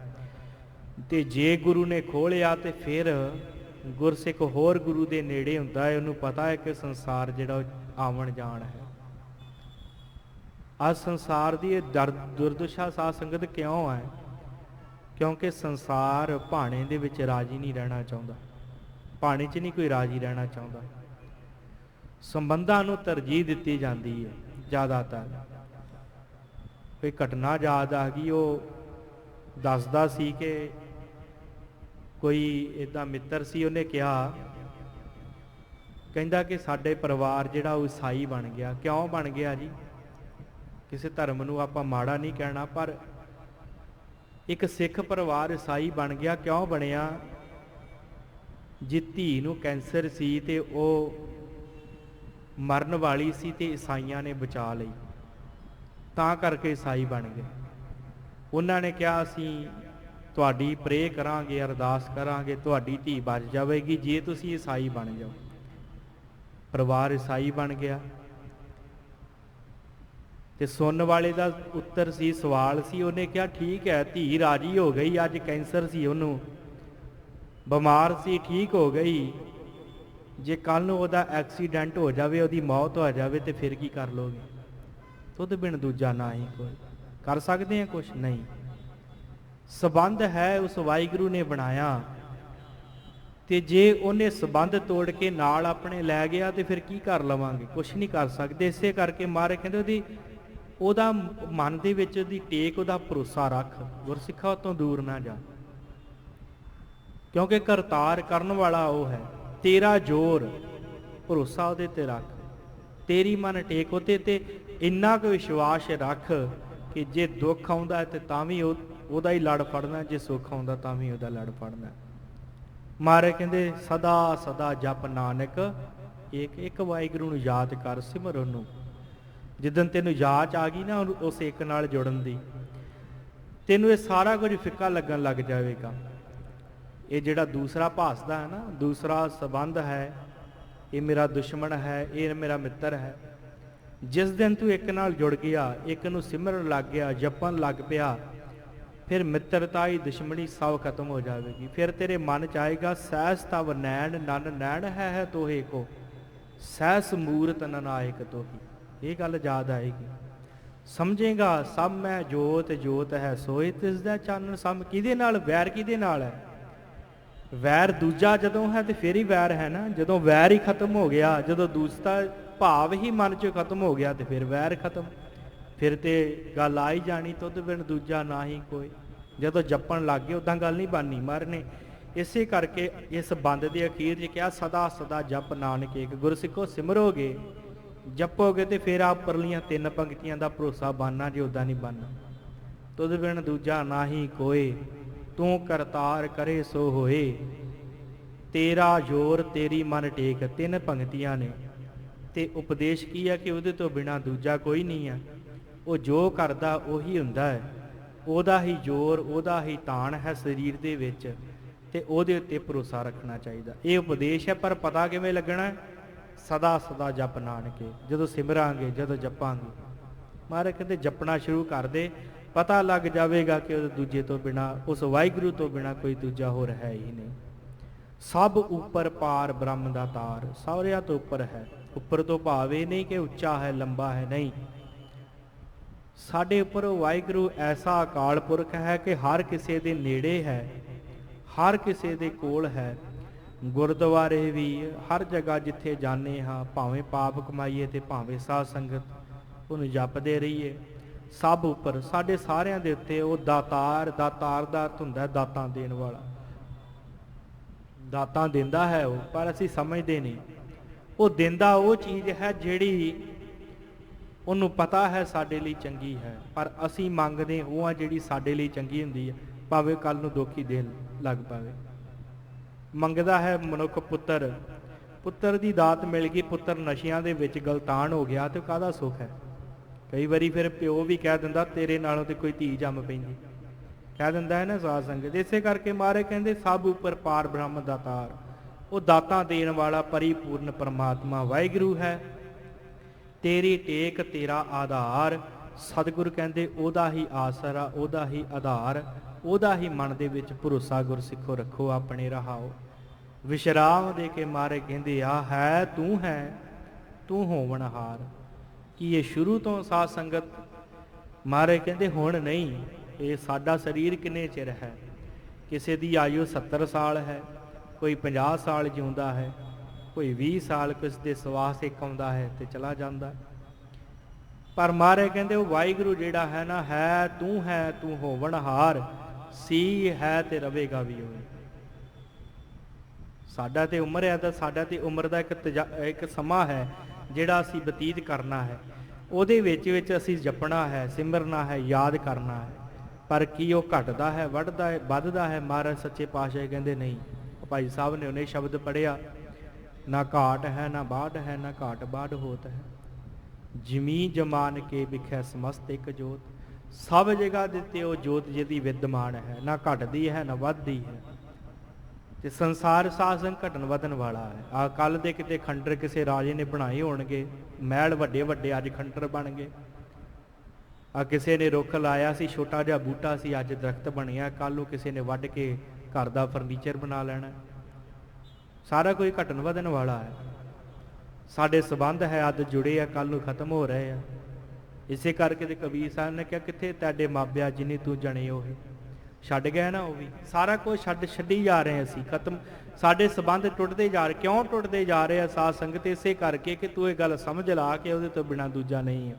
S1: ਤੇ ਜੇ ਗੁਰੂ ਨੇ ਖੋਲਿਆ ਤੇ ਫਿਰ ਗੁਰਸਿੱਖ ਹੋਰ ਗੁਰੂ ਦੇ ਨੇੜੇ ਹੁੰਦਾ ਹੈ। ਉਹਨੂੰ ਪਤਾ ਹੈ ਕਿ ਸੰਸਾਰ ਜਿਹੜਾ ਆਵਣ ਜਾਣ ਹੈ। ਅੱਜ ਸੰਸਾਰ ਦੀ ਇਹ ਦੁਰਦਸ਼ਾ ਸਾਧ ਸੰਗਤ ਕਿਉਂ ਹੈ? ਕਿਉਂਕਿ ਸੰਸਾਰ ਭਾਣੇ ਦੇ ਵਿੱਚ ਰਾਜੀ ਨਹੀਂ ਰਹਿਣਾ ਚਾਹੁੰਦਾ। ਭਾਣੇ 'ਚ ਨਹੀਂ ਕੋਈ ਰਾਜੀ ਰਹਿਣਾ ਚਾਹੁੰਦਾ। ਸੰਬੰਧਾਂ ਨੂੰ ਤਰਜੀਹ ਦਿੱਤੀ ਜਾਂਦੀ ਹੈ ਜ਼ਿਆਦਾਤਰ। ਕੋਈ ਘਟਨਾ ਯਾਦ ਆ ਗਈ, ਉਹ ਦੱਸਦਾ ਸੀ ਕਿ ਕੋਈ ਇੱਦਾਂ ਮਿੱਤਰ ਸੀ, ਉਹਨੇ ਕਿਹਾ, ਕਹਿੰਦਾ ਕਿ ਸਾਡੇ ਪਰਿਵਾਰ ਜਿਹੜਾ ਉਹ ਈਸਾਈ ਬਣ ਗਿਆ। ਕਿਉਂ ਬਣ ਗਿਆ ਜੀ? ਕਿਸੇ ਧਰਮ ਨੂੰ ਆਪਾਂ ਮਾੜਾ ਨਹੀਂ ਕਹਿਣਾ, ਪਰ ਇੱਕ ਸਿੱਖ ਪਰਿਵਾਰ ਈਸਾਈ ਬਣ ਗਿਆ। ਕਿਉਂ ਬਣਿਆ? ਜੇ ਧੀ ਨੂੰ ਕੈਂਸਰ ਸੀ ਤੇ ਉਹ ਮਰਨ ਵਾਲੀ ਸੀ ਤੇ ਈਸਾਈਆਂ ਨੇ ਬਚਾ ਲਈ, ਤਾਂ ਕਰਕੇ ਈਸਾਈ ਬਣ ਗਏ। ਉਹਨਾਂ ਨੇ ਕਿਹਾ ਅਸੀਂ ਤੁਹਾਡੀ ਪ੍ਰੇ ਕਰਾਂਗੇ, ਅਰਦਾਸ ਕਰਾਂਗੇ, ਤੁਹਾਡੀ ਧੀ ਬਚ ਜਾਵੇਗੀ ਜੇ ਤੁਸੀਂ ਈਸਾਈ ਬਣ ਜਾਓ। ਪਰਿਵਾਰ ਈਸਾਈ ਬਣ ਗਿਆ। ਤੇ ਸੁਣਨ ਵਾਲੇ ਦਾ ਉੱਤਰ ਸੀ, ਸਵਾਲ ਸੀ। ਉਹਨੇ ਕਿਹਾ ਠੀਕ ਹੈ, ਧੀ ਰਾਜੀ ਹੋ ਗਈ, ਅੱਜ ਕੈਂਸਰ ਸੀ, ਉਹਨੂੰ ਬਿਮਾਰ ਸੀ, ਠੀਕ ਹੋ ਗਈ। ਜੇ ਕੱਲ ਨੂੰ ਉਹਦਾ ਐਕਸੀਡੈਂਟ ਹੋ ਜਾਵੇ, ਉਹਦੀ ਮੌਤ ਹੋ ਜਾਵੇ, ਤੇ ਫਿਰ ਕੀ ਕਰ ਲੋਗੇ? ਤੁਧ ਬਿਨ ਦੂਜਾ ਨਾਹੀ ਕੋਈ। ਕਰ ਸਕਦੇ ਹਾਂ ਕੁਛ? ਨਹੀਂ। ਸੰਬੰਧ ਹੈ ਉਸ ਵਾਹਿਗੁਰੂ ਨੇ ਬਣਾਇਆ, ਤੇ ਜੇ ਉਹਨੇ ਸੰਬੰਧ ਤੋੜ ਕੇ ਨਾਲ ਆਪਣੇ ਲੈ ਗਿਆ ਤੇ ਫਿਰ ਕੀ ਕਰ ਲਵਾਂਗੇ? ਕੁਛ ਨਹੀਂ ਕਰ ਸਕਦੇ। ਇਸੇ ਕਰਕੇ ਮਹਾਰਾਜ ਕਹਿੰਦੇ ਉਹਦਾ ਮਨ ਦੇ ਵਿੱਚ ਉਹਦੀ ਟੇਕ, ਉਹਦਾ ਭਰੋਸਾ ਰੱਖ। ਗੁਰਸਿੱਖਾ ਤੋਂ ਦੂਰ ਨਾ ਜਾ, ਕਿਉਂਕਿ ਕਰਤਾਰ ਕਰਨ ਵਾਲਾ ਉਹ ਹੈ। ਤੇਰਾ ਜ਼ੋਰ, ਭਰੋਸਾ ਉਹਦੇ ਤੇ ਰੱਖ। ਤੇਰੀ ਮਨ ਟੇਕ ਉਹਦੇ ਤੇ ਇੰਨਾ ਕੁ ਵਿਸ਼ਵਾਸ ਰੱਖ ਕਿ ਜੇ ਦੁੱਖ ਆਉਂਦਾ ਤੇ ਤਾਂ ਵੀ ਉਹਦਾ ਹੀ ਲੜ ਫੜਨਾ, ਜੇ ਸੁੱਖ ਆਉਂਦਾ ਤਾਂ ਵੀ ਉਹਦਾ ਲੜ ਫੜਨਾ। ਮਹਾਰਾਜ ਕਹਿੰਦੇ ਸਦਾ ਸਦਾ ਜਪ ਨਾਨਕ ਇੱਕ ਇੱਕ ਵਾਹਿਗੁਰੂ ਨੂੰ ਯਾਦ ਕਰ, ਸਿਮਰ ਉਹਨੂੰ। ਜਿੱਦਣ ਤੈਨੂੰ ਜਾਚ ਆ ਗਈ ਨਾ ਉਸ ਇੱਕ ਨਾਲ ਜੁੜਨ ਦੀ, ਤੈਨੂੰ ਇਹ ਸਾਰਾ ਕੁਝ ਫਿੱਕਾ ਲੱਗਣ ਲੱਗ ਜਾਵੇਗਾ। ਇਹ ਜਿਹੜਾ ਦੂਸਰਾ ਭਾਸਦਾ ਹੈ ਨਾ, ਦੂਸਰਾ ਸੰਬੰਧ ਹੈ, ਇਹ ਮੇਰਾ ਦੁਸ਼ਮਣ ਹੈ, ਇਹ ਮੇਰਾ ਮਿੱਤਰ ਹੈ। ਜਿਸ ਦਿਨ ਤੂੰ ਇੱਕ ਨਾਲ ਜੁੜ ਗਿਆ, ਇੱਕ ਨੂੰ ਸਿਮਰਨ ਲੱਗ ਗਿਆ, ਜਪਣ ਲੱਗ ਪਿਆ, ਫਿਰ ਮਿੱਤਰਤਾਈ ਦੁਸ਼ਮਣੀ ਸਭ ਖਤਮ ਹੋ ਜਾਵੇਗੀ। ਫਿਰ ਤੇਰੇ ਮਨ ਚ ਆਏਗਾ ਸਹਿਸ ਤਵ ਨੈਣ ਨਨ ਨੈਣ ਹੈ ਤੋਹੇ ਕੋ, ਸਹਿਸ ਮੂਰਤ ਨਨਾਇਕ ਤੋਹੀ। ਇਹ ਗੱਲ ਯਾਦ ਆਏਗੀ। ਸਮਝੇਗਾ ਸਭ ਮੈਂ ਜੋਤ ਜੋਤ ਹੈ ਸੋਏ, ਤਿਸ ਦਾ ਚਾਨਣ ਸਮ। ਕਿਹਦੇ ਨਾਲ ਵੈਰ, ਕਿਹਦੇ ਨਾਲ ਹੈ ਵੈਰ? ਦੂਜਾ ਜਦੋਂ ਹੈ ਤੇ ਫਿਰ ਹੀ ਵੈਰ ਹੈ ਨਾ। ਜਦੋਂ ਵੈਰ ਹੀ ਖਤਮ ਹੋ ਗਿਆ, ਜਦੋਂ ਦੂਸਰਾ ਭਾਵ ਹੀ ਮਨ ਚੋਂ ਖਤਮ ਹੋ ਗਿਆ, ਤੇ ਫਿਰ ਵੈਰ ਖਤਮ। ਫਿਰ ਤੇ ਗੱਲ ਆ ਹੀ ਜਾਣੀ ਤੁਧ ਬਿਨ ਦੂਜਾ ਨਾ ਹੀ ਕੋਈ। ਜਦੋਂ ਜਪਣ ਲੱਗ ਗਏ ਉਦਾਂ ਗੱਲ ਨਹੀਂ ਬਣਨੀ ਮਰਨੇ। ਇਸੇ ਕਰਕੇ ਇਸ ਬੰਦ ਦੇ ਅਖੀਰ 'ਚ ਕਿਹਾ ਸਦਾ ਸਦਾ ਜਪ ਨਾਨਕ ਏਕ। ਗੁਰਸਿੱਖੋ ਸਿਮਰੋਗੇ, ਜਪੋਗੇ ਤੇ ਫਿਰ ਆਪ ਪਰਲੀਆਂ 3 ਪੰਕਤੀਆਂ ਦਾ ਭਰੋਸਾ ਬਣਨਾ, ਜੇ ਉਦਾਂ ਨਹੀਂ ਬਣਨਾ। ਤੁਧ ਬਿਨ ਦੂਜਾ ਨਾ ਹੀ ਕੋਏ, ਤੂੰ ਕਰਤਾਰ ਕਰੇ ਸੋ ਹੋਏ, ਤੇਰਾ ਜੋਰ ਤੇਰੀ ਮਨ ਟੇਕ। 3 ਪੰਕਤੀਆਂ ਨੇ ਤੇ ਉਪਦੇਸ਼ ਕੀ ਹੈ ਕਿ ਉਹਦੇ ਤੋਂ ਬਿਨਾ ਦੂਜਾ ਕੋਈ ਨਹੀਂ ਹੈ। ਉਹ ਜੋ ਕਰਦਾ ਉਹੀ ਹੁੰਦਾ ਹੈ, ਉਹਦਾ ਹੀ ਜ਼ੋਰ, ਉਹਦਾ ਹੀ ਤਾਣ ਹੈ ਸਰੀਰ ਦੇ ਵਿੱਚ, ਤੇ ਉਹਦੇ ਉੱਤੇ ਭਰੋਸਾ ਰੱਖਣਾ ਚਾਹੀਦਾ। ਇਹ ਉਪਦੇਸ਼ ਹੈ। ਪਰ ਪਤਾ ਕਿਵੇਂ ਲੱਗਣਾ? ਸਦਾ ਸਦਾ ਜਪ ਨਾਨਕੇ। ਜਦੋਂ ਸਿਮਰਾਂਗੇ, ਜਦੋਂ ਜਪਾਂਗੇ, ਮਹਾਰਾਜ ਕਹਿੰਦੇ ਜਪਣਾ ਸ਼ੁਰੂ ਕਰ ਦੇ, ਪਤਾ ਲੱਗ ਜਾਵੇਗਾ ਕਿ ਉਹ ਦੂਜੇ ਤੋਂ ਬਿਨਾ, ਉਸ ਵਾਹਿਗੁਰੂ ਤੋਂ ਬਿਨਾ ਕੋਈ ਦੂਜਾ ਹੋਰ ਹੈ ਹੀ ਨਹੀਂ। ਸਭ ਉੱਪਰ ਪਾਰ ਬ੍ਰਹਮ ਦਾ ਤਾਰ, ਸਾਰਿਆਂ ਤੋਂ ਉੱਪਰ ਹੈ। ਉੱਪਰ ਤੋਂ ਭਾਵ ਇਹ ਨਹੀਂ ਕਿ ਉੱਚਾ ਹੈ, ਲੰਬਾ ਹੈ, ਨਹੀਂ। ਸਾਡੇ ਉੱਪਰ ਵਾਹਿਗੁਰੂ ਐਸਾ ਅਕਾਲ ਪੁਰਖ ਹੈ ਕਿ ਹਰ ਕਿਸੇ ਦੇ ਨੇੜੇ ਹੈ, ਹਰ ਕਿਸੇ ਦੇ ਕੋਲ ਹੈ। ਗੁਰਦੁਆਰੇ ਵੀ, ਹਰ ਜਗ੍ਹਾ ਜਿੱਥੇ ਜਾਂਦੇ ਹਾਂ, ਭਾਵੇਂ ਪਾਪ ਕਮਾਈਏ ਤੇ ਭਾਵੇਂ ਸਾਧ ਸੰਗਤ, ਉਹਨੂੰ ਜਪਦੇ ਰਹੀਏ। ਸਭ ਉੱਪਰ, ਸਾਡੇ ਸਾਰਿਆਂ ਦੇ ਉੱਤੇ ਉਹ ਦਾਤਾਰ। ਦਾਤਾਰ ਦਾ ਅਰਥ ਹੁੰਦਾ ਦਾਤਾਂ ਦੇਣ ਵਾਲਾ। ਦਾਤਾਂ ਦਿੰਦਾ ਹੈ ਉਹ, ਪਰ ਅਸੀਂ ਸਮਝਦੇ ਨਹੀਂ। ਉਹ ਦਿੰਦਾ ਉਹ ਚੀਜ਼ ਹੈ ਜਿਹੜੀ ਉਹਨੂੰ ਪਤਾ ਹੈ ਸਾਡੇ ਲਈ ਚੰਗੀ ਹੈ, ਪਰ ਅਸੀਂ ਮੰਗਦੇ ਉਹ ਆ ਜਿਹੜੀ ਸਾਡੇ ਲਈ ਚੰਗੀ ਹੁੰਦੀ ਹੈ, ਭਾਵੇਂ ਕੱਲ ਨੂੰ ਦੁੱਖ ਹੀ ਦੇਣ ਲੱਗ ਪਵੇ। ਮੰਗਦਾ ਹੈ ਮਨੁੱਖ ਪੁੱਤਰ, ਪੁੱਤਰ ਦੀ ਦਾਤ ਮਿਲ ਗਈ, ਪੁੱਤਰ ਨਸ਼ਿਆਂ ਦੇ ਵਿੱਚ ਗਲਤਾਨ ਹੋ ਗਿਆ, ਤੇ ਕਾਹਦਾ ਸੁੱਖ ਹੈ? ਕਈ ਵਾਰੀ ਫਿਰ ਪਿਓ ਵੀ ਕਹਿ ਦਿੰਦਾ ਤੇਰੇ ਨਾਲੋਂ ਤੇ ਕੋਈ ਧੀ ਜੰਮ ਪੈਂਦੀ, ਕਹਿ ਦਿੰਦਾ ਹੈ ਨਾ ਸਾਧ ਸੰਗਤ। ਇਸੇ ਕਰਕੇ ਮਹਾਰਾਜ ਕਹਿੰਦੇ ਸਭ ਉੱਪਰ ਪਾਰ ਬ੍ਰਹਮ ਦਾਤਾਰ। ਉਹ ਦਾਤਾਂ ਦੇਣ ਵਾਲਾ ਪਰਿਪੂਰਨ ਪਰਮਾਤਮਾ ਵਾਹਿਗੁਰੂ ਹੈ। ਤੇਰੀ ਟੇਕ ਤੇਰਾ ਆਧਾਰ। ਸਤਿਗੁਰ ਕਹਿੰਦੇ ਉਹਦਾ ਹੀ ਆਸਰਾ, ਉਹਦਾ ਹੀ ਆਧਾਰ, ਉਹਦਾ ਹੀ ਮਨ ਦੇ ਵਿੱਚ ਭਰੋਸਾ ਗੁਰਸਿੱਖੋ ਰੱਖੋ, ਆਪਣੇ ਰਹਾਓ। ਵਿਸ਼ਰਾਮ ਦੇ ਕੇ ਮਹਾਰਾਜ ਕਹਿੰਦੇ ਆ ਹੈ ਤੂੰ ਹੈ, ਤੂੰ ਹੋਵਨਹਾਰ। ਕੀ ਇਹ ਸ਼ੁਰੂ ਤੋਂ ਸਾਧ ਸੰਗਤ? ਮਹਾਰਾਜ ਕਹਿੰਦੇ ਹੁਣ ਨਹੀਂ। ਇਹ ਸਾਡਾ ਸਰੀਰ ਕਿੰਨੇ ਚਿਰ ਹੈ? ਕਿਸੇ ਦੀ ਆਯੂ 70 ਸਾਲ ਹੈ, ਕੋਈ 50 ਸਾਲ ਜਿਉਂਦਾ ਹੈ, ਕੋਈ 20 ਸਾਲ, ਕਿਸ ਦੇ ਸਵਾਸ ਇੱਕ ਆਉਂਦਾ ਹੈ ਤੇ ਚਲਾ ਜਾਂਦਾ। ਪਰ ਮਹਾਰਾਜ ਕਹਿੰਦੇ ਉਹ ਵਾਹਿਗੁਰੂ ਜਿਹੜਾ ਹੈ ਨਾ, ਹੈ ਤੂੰ ਹੋਵਨਹਾਰ, ਸੀ ਹੈ ਤੇ ਰਵੇਗਾ ਵੀ ਹੋਵੇ। ਸਾਡਾ ਤੇ ਉਮਰ ਹੈ, ਤਾਂ ਸਾਡਾ ਤੇ ਉਮਰ ਦਾ ਇੱਕ ਸਮਾਂ ਹੈ ਜਿਹੜਾ ਅਸੀਂ ਬਤੀਤ ਕਰਨਾ ਹੈ। ਉਹਦੇ ਵਿੱਚ ਅਸੀਂ ਜਪਣਾ ਹੈ, ਸਿਮਰਨਾ ਹੈ, ਯਾਦ ਕਰਨਾ ਹੈ। ਪਰ ਕੀ ਉਹ ਘਟਦਾ ਹੈ, ਵੱਧਦਾ ਹੈ, ਵੱਧਦਾ ਹੈ? ਮਹਾਰਾਜ ਸੱਚੇ ਪਾਤਸ਼ਾਹ ਕਹਿੰਦੇ ਨਹੀਂ। ਭਾਈ ਸਾਹਿਬ ਨੇ ਉਹਨੇ ਸ਼ਬਦ ਪੜ੍ਹਿਆ, ਨਾ ਘਾਟ ਹੈ ਨਾ ਬਾਢ ਹੈ, ਨਾ ਘਾਟ ਬਾਢ ਹੋਤ ਹੈ, ਜਮੀ ਜਮਾਨ ਕੇ ਵਿਖੇ ਸਮਸਤ ਇੱਕ ਜੋਤ। ਸਭ ਜਗ੍ਹਾ ਦਿੱਤੇ ਉਹ ਜੋਤ ਜਿਹਦੀ ਵਿਦਮਾਨ ਹੈ, ਨਾ ਘਟਦੀ ਹੈ ਨਾ ਵੱਧਦੀ ਹੈ। ਤੇ ਸੰਸਾਰ ਸਾਧ ਸੰਗ ਘਟਨ ਵਧਣ ਵਾਲਾ ਹੈ। ਆ ਕੱਲ ਦੇ ਕਿਤੇ ਖੰਡਰ ਕਿਸੇ ਰਾਜੇ ਨੇ ਬਣਾਏ ਹੋਣਗੇ, ਮਹਿਲ ਵੱਡੇ ਵੱਡੇ, ਅੱਜ ਖੰਡਰ ਬਣ ਗਏ। ਆ ਕਿਸੇ ਨੇ ਰੁੱਖ ਲਾਇਆ ਸੀ, ਛੋਟਾ ਜਿਹਾ ਬੂਟਾ ਸੀ, ਅੱਜ ਦਰਖਤ ਬਣਿਆ। ਕੱਲ ਨੂੰ ਕਿਸੇ ਨੇ ਵੱਢ ਕੇ ਘਰ ਦਾ ਫਰਨੀਚਰ ਬਣਾ ਲੈਣਾ। ਸਾਰਾ ਕੁਝ ਘਟਨ ਵਧਣ ਵਾਲਾ ਹੈ। ਸਾਡੇ ਸੰਬੰਧ ਹੈ ਅੱਜ ਜੁੜੇ ਆ, ਕੱਲ ਨੂੰ ਖਤਮ ਹੋ ਰਹੇ ਆ। ਇਸੇ ਕਰਕੇ ਤੇ ਕਬੀਰ ਸਾਹਿਬ ਨੇ ਕਿਹਾ ਕਿੱਥੇ ਤੁਹਾਡੇ ਮਾਪਿਆ ਜਿਨੀ ਤੂੰ ਜਣੇ ਉਹ ਛੱਡ ਗਿਆ ਨਾ। ਉਹ ਵੀ ਸਾਰਾ ਕੁਝ ਛੱਡੀ ਜਾ ਰਹੇ ਅਸੀਂ, ਖਤਮ। ਸਾਡੇ ਸੰਬੰਧ ਟੁੱਟਦੇ ਜਾ ਰਹੇ। ਕਿਉਂ ਟੁੱਟਦੇ ਜਾ ਰਹੇ ਆ ਸਾਧ ਸੰਗਤ? ਇਸੇ ਕਰਕੇ ਕਿ ਤੂੰ ਇਹ ਗੱਲ ਸਮਝ ਲਾ ਕਿ ਉਹਦੇ ਤੋਂ ਬਿਨਾਂ ਦੂਜਾ ਨਹੀਂ ਹੈ,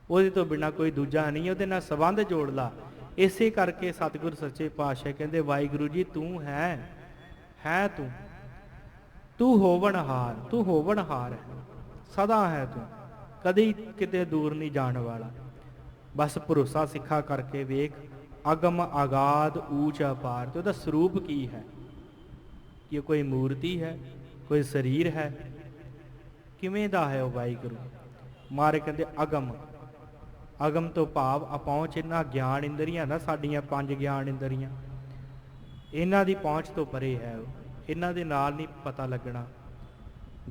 S1: ਉਹਦੇ ਤੋਂ ਬਿਨਾਂ ਕੋਈ ਦੂਜਾ ਨਹੀਂ, ਉਹਦੇ ਨਾਲ ਸੰਬੰਧ ਜੋੜ ਲਾ। ਇਸੇ ਕਰਕੇ ਸਤਿਗੁਰ ਸੱਚੇ ਪਾਤਸ਼ਾਹ ਕਹਿੰਦੇ ਵਾਹਿਗੁਰੂ ਜੀ ਤੂੰ ਹੈ ਤੂੰ ਹੋਵਨਹਾਰ, ਤੂੰ ਹੋਵਨਹਾਰ ਹੈ, ਸਦਾ ਹੈ ਤੂੰ, ਕਦੇ ਕਿਤੇ ਦੂਰ ਨਹੀਂ ਜਾਣ ਵਾਲਾ। ਬਸ ਭਰੋਸਾ ਸਿੱਖਾ ਕਰਕੇ ਵੇਖ, ਅਗਮ ਆਗਾਦ ਊਚ ਅਪਾਰ। ਤੇ ਉਹਦਾ ਸਰੂਪ ਕੀ ਹੈ? ਕਿ ਕੋਈ ਮੂਰਤੀ ਹੈ, ਕੋਈ ਸਰੀਰ ਹੈ, ਕਿਵੇਂ ਦਾ ਹੈ ਉਹ ਵਾਹਿਗੁਰੂ? महाराज कहते अगम, अगम तो भाव अपहुँच इन्हां ज्ञान इंद्रियां ना, साडियां 5 ज्ञान इंद्रियां, इन्हां दी पहुँच तो परे है, इन्हां दे नाल नहीं पता लगना।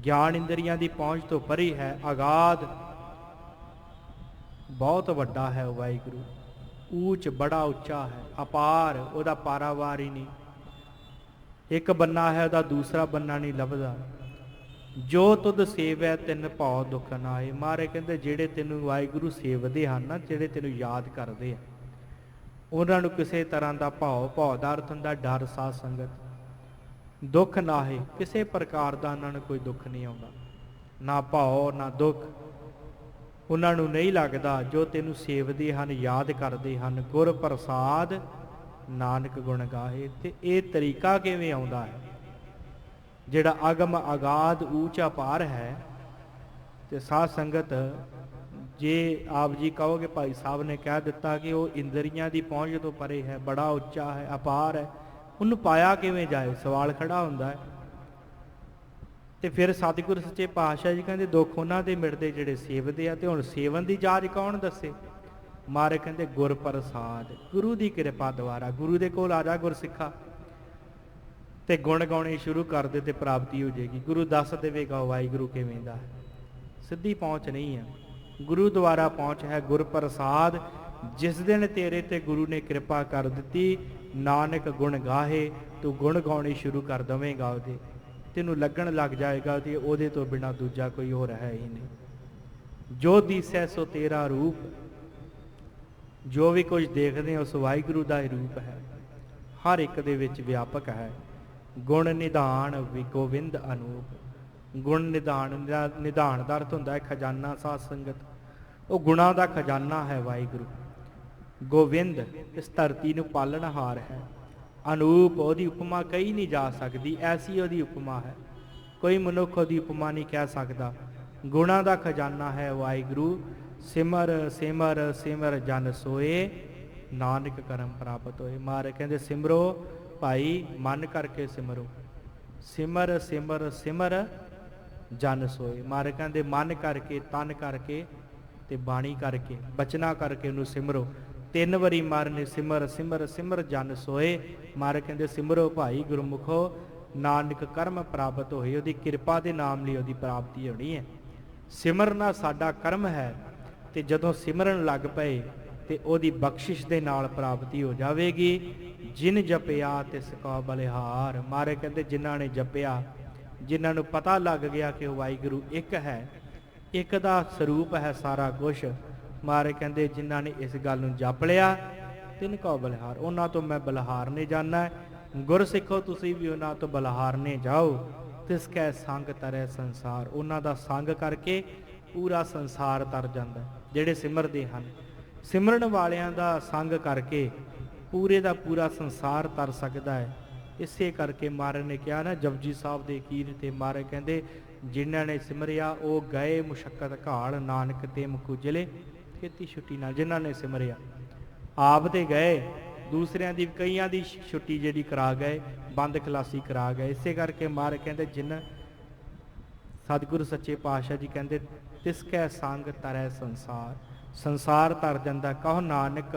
S1: ज्ञान इंद्रियां दी पहुँच तो परे है, अगाध बहुत वड्डा है वाहिगुरू, ऊंच बड़ा उच्चा है, अपार, उहदा पारावार ही नहीं, एक बन्ना है उहदा दूसरा बन्ना नहीं लभदा। जो तुद सेवै तिन भौ दुख नाए। महाराज कहते जेड़े तेनू वाहिगुरू सेवदे हन ना, जेड़े तेनू याद करदे आ, उन्हां नू किसी तरह का भाव, भाव का अर्थ हुंदा डर, साध संगत, दुख नाहे, किसी प्रकार का उन्हां नू कोई दुख नहीं आउंदा, ना भाव ना दुख उन्हां नू नहीं लगदा। जो तेनू सेवदे हन, याद करदे हन, गुर प्रसाद नानक गुण गाहे। ते ये तरीका किवें आउंदा है, जिहड़ा अगम अगाध ऊंच अपार है। तो साध संगत जे आप जी कहोगे भाई साहब ने कह दिता कि वो इंद्रियां की पहुँच तो परे है, बड़ा उच्चा है, अपार है, उन्होंने पाया किवें जाए, सवाल खड़ा होंदा है। तो फिर सतगुर सच्चे पातशाह जी कहते दुख उन्हां दे मिटदे जिहड़े सेवदे आ। ते हुण सेवन की जाच कौन दसे? महाराज कहते गुर प्रसाद, गुरु की कृपा द्वारा, गुरु दे कोल आ जा गुर सिखा ते गुण गाने शुरू कर दे ते प्राप्ति हो जाएगी। गुरु दस देवेगा वाहिगुरू किवें दा है, सीधी पहुँच नहीं है, गुरु द्वारा पहुँच है। गुर प्रसाद जिस दिन तेरे ते गुरु ने कृपा कर दी, नानक गुण गाहे, तू गुण गाने शुरू कर देवेगा, ਉਹਦੇ तेनू लगन लग जाएगा कि ਉਹਦੇ तो बिना दूजा कोई और है ही नहीं। जो दिसै सो तेरा रूप, जो भी कुछ देखते हैं उस वाहिगुरू का ही रूप है, हर एक दे विच व्यापक है। गुण निधान भी गोविंद अनूप। गुण निधान, निधान का अर्थ होंदा है खजाना, साध संगत, वो गुणा का खजाना है वाहिगुरू। गोविंद इस धरती नूं पालनहार है। अनूप, ਉਹਦੀ उपमा कही नहीं जा सकती, ऐसी ਉਹਦੀ उपमा है, कोई मनुख ਉਹਦੀ उपमा नहीं कह सकता। गुणा का खजाना है वाहिगुरू। सिमर सिमर सिमर जन सोए, नानक करम प्राप्त होए। महाराज कहते सिमरो भाई, मन करके सिमरो, सिमर सिमर सिमर जन सोए। महाराज कहते मन करके, तन करके ते बाणी करके, बचना करके उन्होंने सिमरो। 3 वारी मार ने सिमर सिमर सिमर जन सोए। महाराज कहते सिमरो भाई गुरमुखो, नानक कर्म प्राप्त होए। ਉਹਦੀ ਕਿਰਪਾ ਦੇ ਨਾਮ ਲਈ ਉਹਦੀ ਪ੍ਰਾਪਤੀ ਹੋਣੀ ਹੈ। ਸਿਮਰਨਾ ਸਾਡਾ ਕਰਮ ਹੈ, ਤੇ ਜਦੋਂ ਸਿਮਰਨ ਲੱਗ ਪਏ ਤੇ ਉਹਦੀ ਬਖਸ਼ਿਸ਼ ਦੇ ਨਾਲ ਪ੍ਰਾਪਤੀ ਹੋ ਜਾਵੇਗੀ। ਜਿਨ ਜਪਿਆ ਤਿਸ ਕੋ ਬਲਿਹਾਰ। महाराज कहते जिन्हां ने जपिया, जिन्हां नूं पता लग गया कि वाहिगुरू एक है, एक दा स्वरूप है सारा कुछ। महाराज कहते जिन्हां ने इस गल नूं जप लिया, तिन कौ बलिहार, उन्हां तो मैं बलिहारने जाना है। गुर सिखो तुसीं भी उन्हां तो बलिहारने जाओ। तिस कै संग तरै संसार, उन्हां दा संग करके पूरा संसार तर जांदा है। जिहड़े सिमरदे हन, सिमरन वालियां दा संग करके पूरे दा पूरा संसार तर सकदा है। इसे करके महाराज ने कहा ना जपजी साहब दे कीर ते, महाराज कहते जिन्हां ने सिमरिया वो गए मुशक्कत घाल, नानक ते मुकुजले खेती छुट्टी नाल। जिन्हां ने सिमरिया आप तो गए, दूसरियां दी कईयां दी छुट्टी जिहड़ी करा गए, बंद खलासी करा गए। इसे करके महाराज कहते जिन्हां सतगुरु सच्चे पातशाह जी कहते तिसकै संग तरੈ संसार, संसार तर जांदा। कहो नानक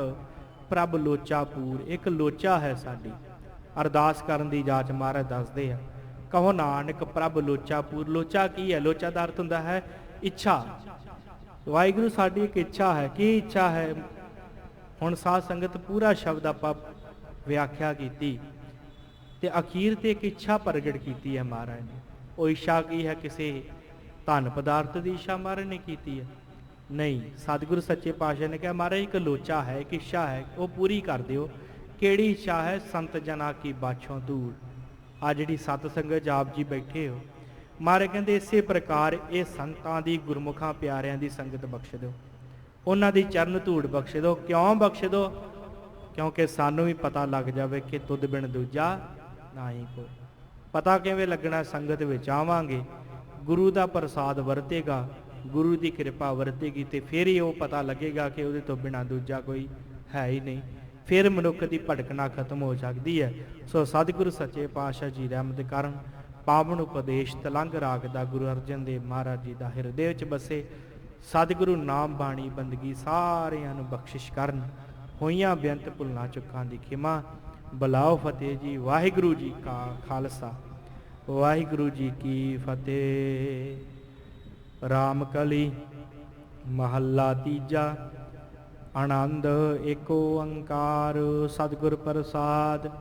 S1: प्रभ लोचा पूर, एक लोचा है साडी। अरदास करन दी जाच महाराज दसदे आ। कहो नानक प्रभ लोचा पूर। लोचा की है? लोचा का अर्थ हुंदा है इच्छा। वाहिगुरू साडी एक इच्छा है। की इच्छा है? हुण साध संगत पूरा शब्द आपां व्याख्या कीती ते अखीर ते एक इच्छा प्रगट की है महाराज ने। वो इच्छा की है? किसी धन पदार्थ की इच्छा महाराज ने की है? नहीं। सतगुरु सच्चे पातशाह ने कहा महाराज एक लोचा है, एक इच्छा है, वो पूरी कर दिओ। केड़ी इच्छा है? संत जना की बाछों दूर। आ जिहड़ी सत संगत आप जी बैठे हो, महाराज कहते इसे प्रकार ये संतां दी, गुरमुखां प्यारियां दी संगत बख्श दो, उन्हां दी चरण धूड़ बख्श दो। क्यों बख्श दो? क्योंकि सानू भी पता लग जाए कि तुद बिन दूजा ना ही कोई। पता किवें लगना? संगत विच आवांगे, गुरु का प्रसाद वरतेगा, गुरु की कृपा वरतेगी, तो फिर ही वो पता लगेगा कि वो तो बिना दूजा कोई है ही नहीं। फिर मनुख की भटकना खत्म हो सकती है। सो सतगुरु सच्चे पातशाह जी रहमत करन, पावन उपदेश तलंग राग दा गुरु अर्जन देव महाराज जी का हिरदे विच बसे। सतगुरु नाम बाणी बंदगी सारिਆਂ ਨੂੰ ਬਖਸ਼ਿਸ਼ ਕਰਨ। ਹੋਈਆਂ ਬੇਅੰਤ ਭੁੱਲਾਂ ਚੁੱਕਾਂ ਦੀ ਖਿਮਾ। ਬੁਲਾਓ ਫਤਿਹ ਜੀ। ਵਾਹਿਗੁਰੂ ਜੀ ਕਾ ਖਾਲਸਾ ਵਾਹਿਗੁਰੂ ਜੀ ਕੀ ਫਤਿਹ। ਰਾਮ ਕਲੀ ਮਹੱਲਾ ਤੀਜਾ। ਆਨੰਦ ਏਕ ਓੰਕਾਰ। ਸਤਿਗੁਰ ਪ੍ਰਸਾਦ